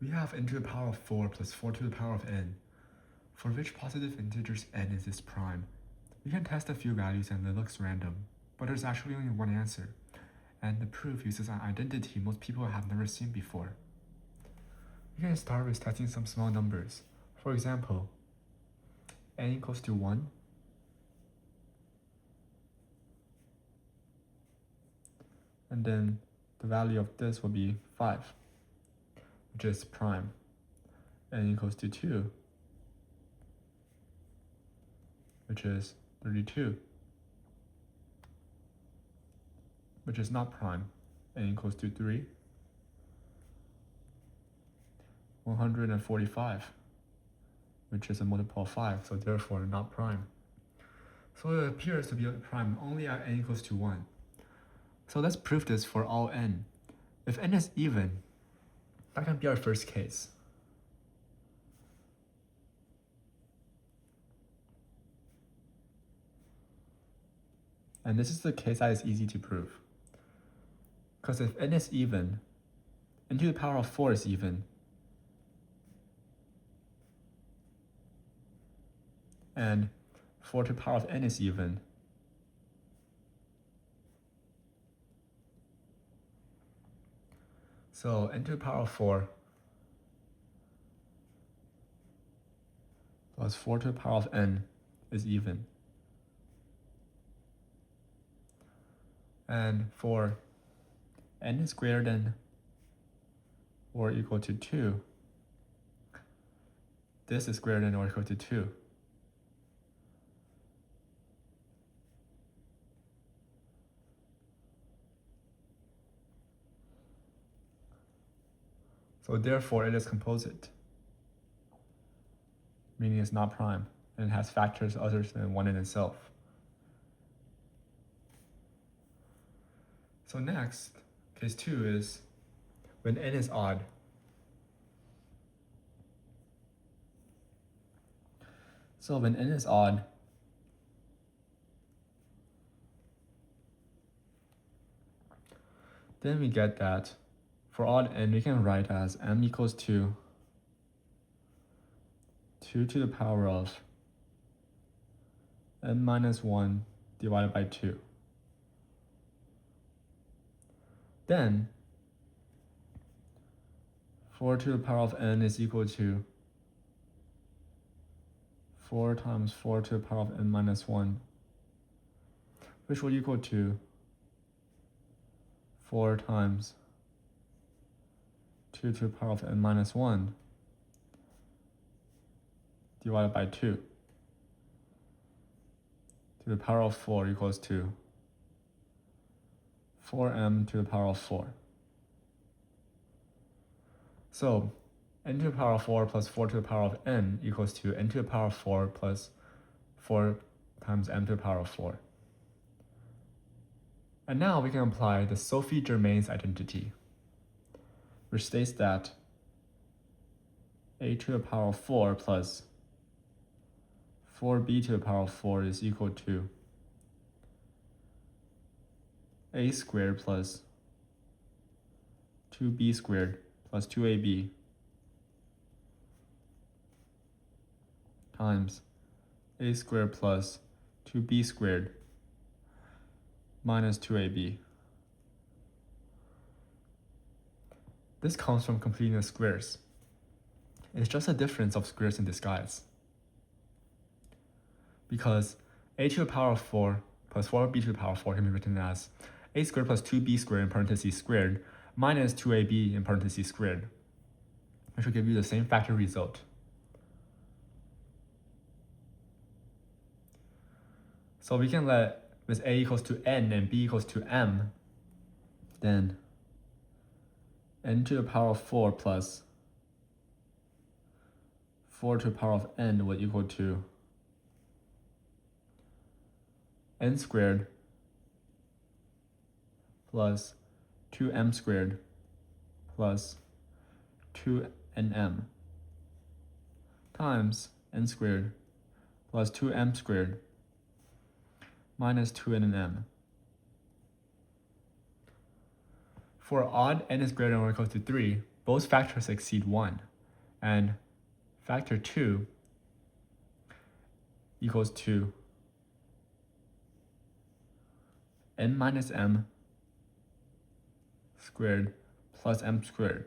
We have n to the power of 4 plus 4 to the power of n. For which positive integers n is this prime? We can test a few values and it looks random, but there's actually only one answer, and the proof uses an identity most people have never seen before. We can start with testing some small numbers. For example, n equals to 1, and then the value of this will be 5, which is prime. N equals to 2, which is 32, which is not prime. N equals to 3, 145, which is a multiple of 5, so therefore not prime. So it appears to be a prime only at n equals to 1. So let's prove this for all n. If n is even, that can be our first case. And this is the case that is easy to prove. Because if n is even, n to the power of 4 is even, and 4 to the power of n is even, so n to the power of 4 plus 4 to the power of n is even. And for n is greater than or equal to 2, this is greater than or equal to 2. So therefore it is composite, meaning it's not prime, and it has factors other than 1 in itself. So next, case 2 is when n is odd. So when n is odd, then we get that for odd n, we can write as m equals to 2 to the power of n minus 1 divided by 2. Then 4 to the power of n is equal to 4 times 4 to the power of n minus 1, which will equal to 4 times 2 to the power of n minus 1 divided by 2 to the power of 4 equals to 4m to the power of 4. So n to the power of 4 plus 4 to the power of n equals to n to the power of 4 plus 4 times m to the power of 4. And now we can apply the Sophie Germain's identity, which states that a to the power of 4 plus 4b to the power of 4 is equal to a squared plus 2b squared plus 2ab times a squared plus 2b squared minus 2ab. This comes from completing the squares. It's just a difference of squares in disguise. Because a to the power of 4 plus 4b to the power of 4 can be written as a squared plus 2b squared in parentheses squared minus 2ab in parentheses squared, which will give you the same factor result. So we can let with a equals to n and b equals to m, then n to the power of 4 plus 4 to the power of n will equal to n squared plus 2m squared plus 2nm times n squared plus 2m squared minus 2nm. For odd, n is greater than or equal to 3, both factors exceed 1, and factor 2 equals to n minus m squared plus m squared.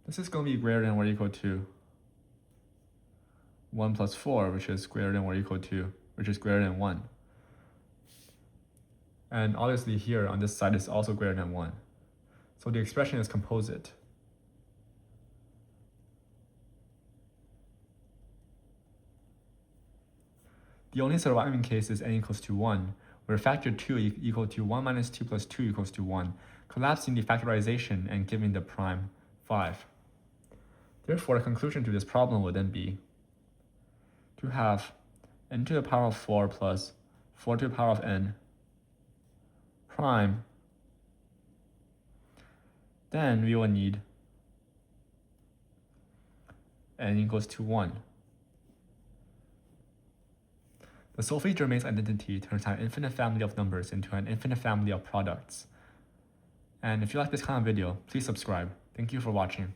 This is going to be greater than or equal to 1 plus 4, which is greater than or equal to, which is greater than 1. And obviously here on this side is also greater than 1. So the expression is composite. The only surviving case is n equals to 1, where factor 2 equal to 1 minus 2 plus 2 equals to 1, collapsing the factorization and giving the prime 5. Therefore, the conclusion to this problem would then be to have n to the power of 4 plus 4 to the power of n prime. Then we will need n equals to 1. The Sophie Germain's identity turns an infinite family of numbers into an infinite family of products. And if you like this kind of video, please subscribe. Thank you for watching.